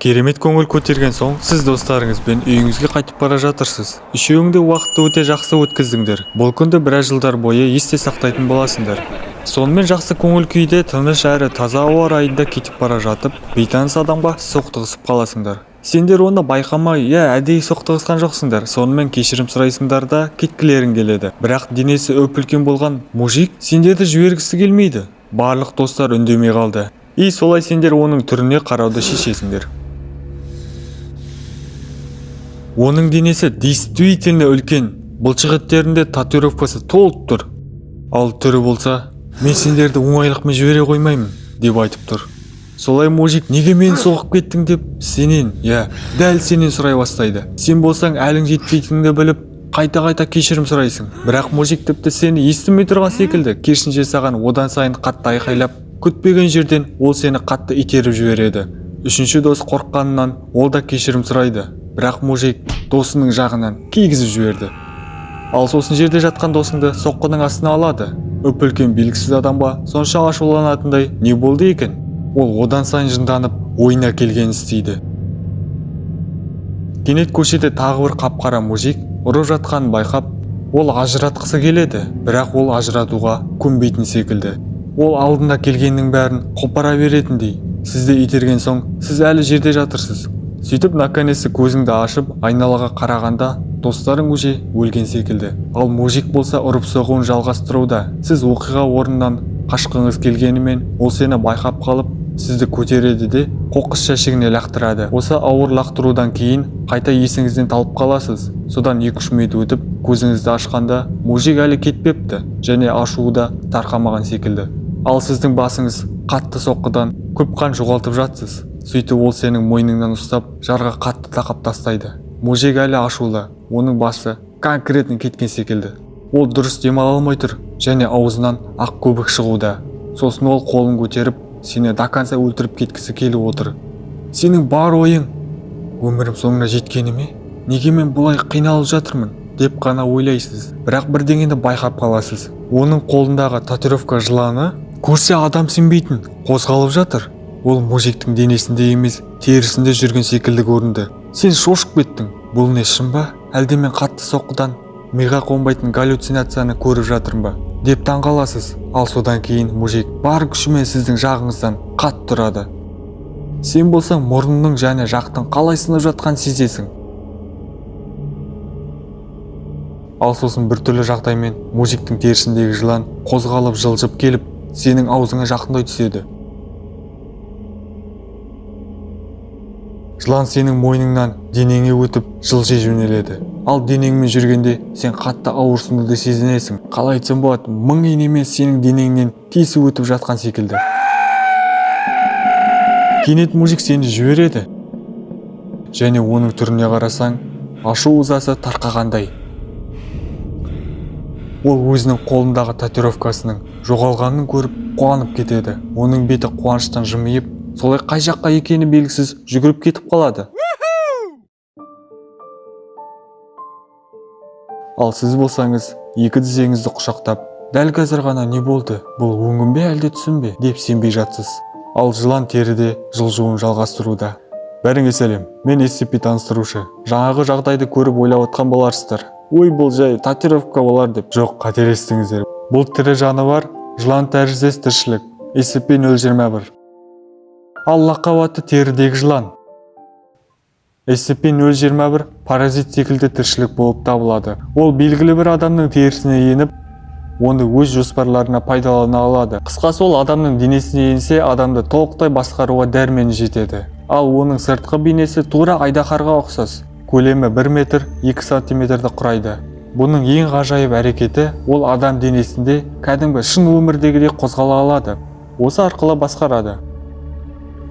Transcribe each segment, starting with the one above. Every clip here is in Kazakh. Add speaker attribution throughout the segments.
Speaker 1: Керемет көңіл көтерген соң, сіз достарыңызбен үйіңізге қайтып бара жатырсыз. Үшеуіңде уақытты өте жақсы өткіздіңдер. Бұл күнді біраз жылдар бойы есте сақтайтын боласыңдар. Сонымен жақсы көңіл күйде, тыныш әрі таза ауа райында кетіп бара жатып, бейтаныс адамға соқтығысып қаласыңдар. Сендер оны байқамай, әдейі соқтығысқан жоқсыңдар. Сонымен кешірім сұрайсыңдар да кеткілерің келеді. Бірақ денесі өп-үлкен болған мужик сендерді жібергісі келмейді. Барлық достар үндемей қалды. Солай сендер оның түріне қарауды шешесіңдер. Оның денесі действительно үлкен, бұлшық еттерінде татуировкасы толып тұр. Ал түрі болса, мен сендерді оңайлықпен жібере қоймаймын, деп айтып тұр. Солай мужик, неге мені соғып кеттің деп сенен, дәл сенен сұрай бастайды. Сен болсаң әлің жетпейтініңді біліп, қайта-қайта кешірім сұрайсың. Бірақ мужик тіпті сені естімей тұрған секілді, керісінше саған одан сайын қатты айқайлап, күтпеген жерден ол сені қатты итеріп жібереді. Үшінші дос қорыққанынан ол да кешірім сұрайды. Бірақ мужик досының жағынан кигізіп жіберді. Ал сосын жерде жатқан досыңды соққының астына алады. Өп-үлкен белгісіз адамға сонша ашуланатындай не болды екен? Ол одан сайын жынданып, ойына келгенін істейді. Кенет көшеде тағы бір қап-қара мужик ұрып жатқанын байқап, ол ажыратқысы келеді, бірақ ол ажыратуға көнбейтін секілді. Ол алдында келгеннің бәрін қопара беретіндей. Сізді итерген соң, сіз әлі жерде жатырсыз. Сөйтіп наконец көзіңді ашып, айналаға қарағанда, достарың уже өлген секілді. Ал мужик болса ұрып соғуын жалғастыруда. Сіз оқиға орнынан қашқыңыз келгенімен, ол сені байқап қалып, сізді көтереді де қоқыс жәшігіне лақтырады. Осы ауыр лақтырудан кейін қайта есіңізден талып қаласыз. Содан 2-3 минут өтіп, көзіңізді ашқанда, мужик әлі кетпепті және ашуы да тарқамаған секілді. Ал сіздің басыңыз қатты соққыдан көп қан жоғалтып жатсыз. Сөйтіп ол сенің мойныңнан ұстап, жарға қатты тақап тастайды. Мужик әлі ашулы, оның басы конкретно кеткен секілді. Ол дұрыс демала алмай тұр және аузынан ақ көбік шығуда. Сосын ол қолын көтеріп, сені до конца өлтіріп кеткісі келіп отыр. Сенің бар ойың, өмірім соңына жеткені ме? Неге мен бұлай қиналып жатырмын? Деп қана ойлайсыз. Бірақ бірдеңені байқап қаласыз. Оның қолындағы татуировка жыланы көрсе адам сенбейтін қозғалып жатыр. Ол мужиктің денесінде емес, терісінде жүрген секілді көрінді. Сен шошып кеттің. Бұл не, шын ба? Әлде мен қатты соққыдан миға қонбайтын галлюцинацияны көріп жатырмын ба? Деп таңғаласыз. Ал содан кейін мужик бар күшімен сіздің жағыңыздан қатты тұрады. Сен болсаң мұрнының және жақтың қалай сынып жатқан сезесің. Ал сосын біртүрлі жағдаймен мужиктің терісіндегі жылан қозғалып жылжып келіп, сенің аузыңа жақындай түседі. Жылан сенің мойныңнан денеңе өтіп жылжи жөнеледі. Ал денеңмен жүргенде сен қатты ауырсынуды сезінесің. Қалай айтсам болады, мың инемен сенің денеңнен тесіп өтіп жатқан секілді. Кенет мужик сені жібереді. Және оның түріне қарасаң, ашу ызасы тарқағандай. Ол өзінің қолындағы татуировкасының жоғалғанын көріп қуанып кетеді. Оның беті қуаныштан жымиып, солай қай жаққа екені белгісіз жүгіріп кетіп қалады. Ал сіз болсаңыз, екі тізеңізді құшақтап, дәл қазір ғана не болды? Бұл өңім бе әлде түсім бе? Деп сенбей жатсыз. Ал жылан теріде жылжуын жалғастыруда. Бәріңе сәлем, мен SCP таныстырушы. Жаңағы жағдайды көріп ойлап отқан боларсыздар. Ой, бұл жай татуировка болар деп. Жоқ, қателестіңіздер. Бұл тірі жануар, жылан тәріздес тіршілік. SCP-021. Ал лақап аты терідегі жылан. SCP-021 паразит секілді тіршілік болып табылады. Ол белгілі бір адамның терісіне еніп, оны өз жоспарларына пайдалана алады. Қысқасы, ол адамның денесіне енсе, адамды толықтай басқаруға дәрмені жетеді. Ал оның сыртқы бейнесі тура айдаһарға ұқсас. Көлемі 1 метр 2 сантиметрді құрайды. Бұның ең ғажайып әрекеті, ол адам денесінде кәдімгі шын өмірдегідей қозғала алады. Осы арқылы басқарады.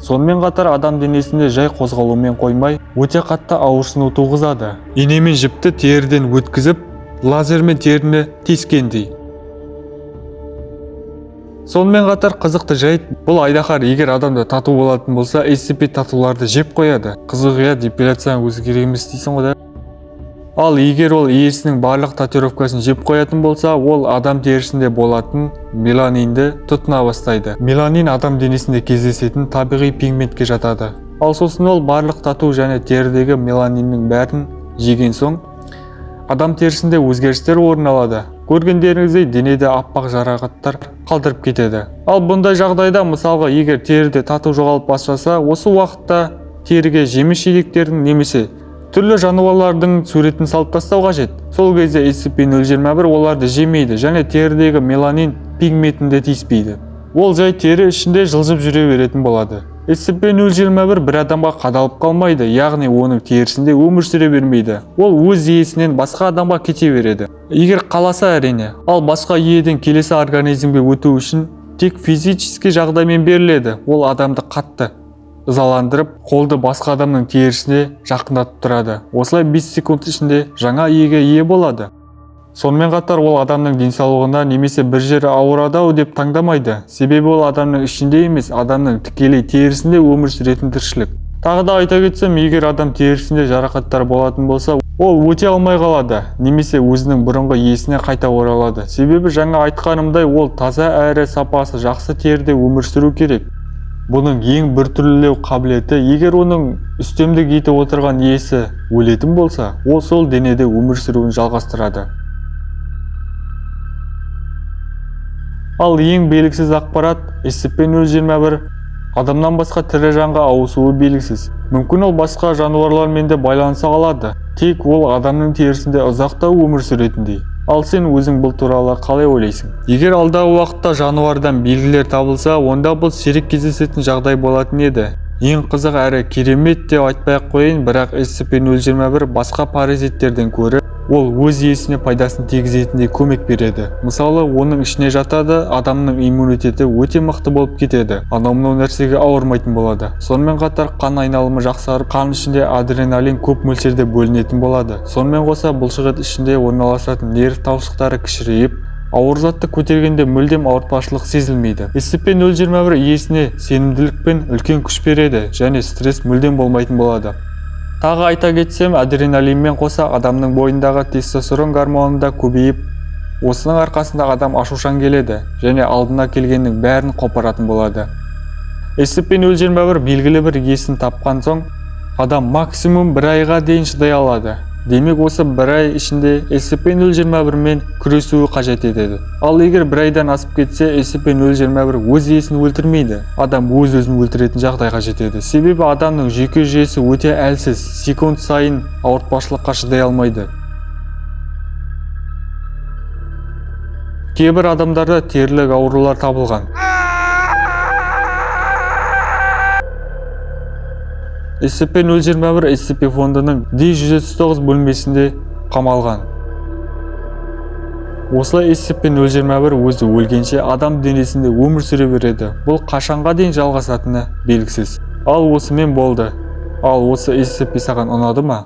Speaker 1: Сонымен қатар адам денесінде жай қозғалумен қоймай, өте қатты ауырсыну туғызады. Инемен жіпті теріден өткізіп, лазермен теріні тескендей. Сонымен қатар қызықты жайт, бұл айдаһар егер адамда тату болатын болса, SCP татуларды жеп қояды. Қызық, депиляцияның өзі керек емес дейсің ғой да. Ал егер ол иесінің барлық татуировкасын жеп қоятын болса, ол адам терісінде болатын меланинді тұтына бастайды. Меланин адам денесінде кездесетін табиғи пигментке жатады. Ал сосын ол барлық тату және терідегі меланиннің бәрін жеген соң адам терісінде өзгерістер орын алады. Көргендеріңіздей денеде аппақ жарақаттар қалдырып кетеді. Ал бұндай жағдайда мысалға егер теріде тату жоғалып бастаса, осы уақытта теріге жеміс-жидектердің немесе түрлі жануарлардың суретін салып тастау қажет. Сол кезде SCP-021 оларды жемейді және терідегі меланин пигментінде тиіспейді. Ол жай тері ішінде жылжып жүре беретін болады. SCP-021 бір адамға қадалып қалмайды, яғни оның терісінде өмір сүре бермейді. Ол өз иесінен басқа адамға кете береді. Егер қаласа әрине. Ал басқа иеден келесі организмге өту үшін тек физический жағдаймен беріледі. Ол адамды қатты ызаландырып, қолды басқа адамның терісіне жақындатып тұрады. Осылай 5 секунд ішінде жаңа иеге ие болады. Сонымен қатар ол адамның денсаулығына немесе бір жері ауырады-ау деп таңдамайды. Себебі ол адамның ішінде емес, адамның тікелей терісінде өмір сүретін тіршілік. Тағы да айта кетсем, егер адам терісінде жарақаттар болатын болса, ол өте алмай қалады, немесе өзінің бұрынғы иесіне қайта оралады. Себебі жаңа айтқанымдай, ол таза әрі сапасы жақсы теріде өмір сүру керек. Бұның ең біртүрлілеу қабілеті, егер оның үстемдік етіп отырған иесі өлетін болса, ол сол денеде өмір сүруін жалғастырады. Ал ең белгісіз ақпарат, SCP-021 адамнан басқа тірі жанға ауысуы белгісіз. Мүмкін ол басқа жануарлармен де байланыса алады, тек ол адамның терісінде ұзақта өмір сүретіндей. Ал сен өзің бұл туралы қалай ойлайсың? Егер алдағы уақытта жануардан белгілер табылса, онда бұл сирек кездесетін жағдай болатын еді. Ең қызық әрі керемет деп айтпай-ақ қояйын, бірақ SCP-021 басқа паразиттерден көрі ол өз иесіне пайдасын тигізетіндей көмек береді. Мысалы, оның ішіне жатады, адамның иммунитеті өте мықты болып кетеді. Анау-мынау нәрсеге ауырмайтын болады. Сонымен қатар қан айналымы жақсарып, қан ішінде адреналин көп мөлшерде бөлінетін болады. Сонымен қоса бұлшықет ішінде орналасатын нерв талшықтары кішірейіп, ауыр затты көтергенде мүлдем ауыртпашылық сезілмейді. SCP-021 иесіне сенімділік пен үлкен күш береді және стресс мүлдем болмайтын болады. Тағы айта кетсем, адреналинмен қоса адамның бойындағы тестостерон гормоны да көбейіп, осының арқасында адам ашушаң келеді және алдына келгеннің бәрін қопаратын болады. SCP-021 белгілі бір иесін тапқан соң, адам максимум 1 айға дейін шыдай алады. Демек осы 1 ай ішінде SCP-021 мен күресуі қажет етеді. Ал егер 1 айдан асып кетсе, SCP-021 өз иесін өлтірмейді. Адам өз-өзін өлтіретін жағдайға жетеді. Себебі адамның жүйке жүйесі өте әлсіз, секунд сайын ауыртпашылыққа шыдай алмайды. Кейбір адамдарда терілік аурулар табылған. SCP-021 SCP фондының D-139 бөлмесінде қамалған. Осылай SCP-021 өзі өлгенше адам денесінде өмір сүре береді. Бұл қашанға дейін жалғасатыны белгісіз. Ал осымен болды. Ал осы SCP саған ұнады ма?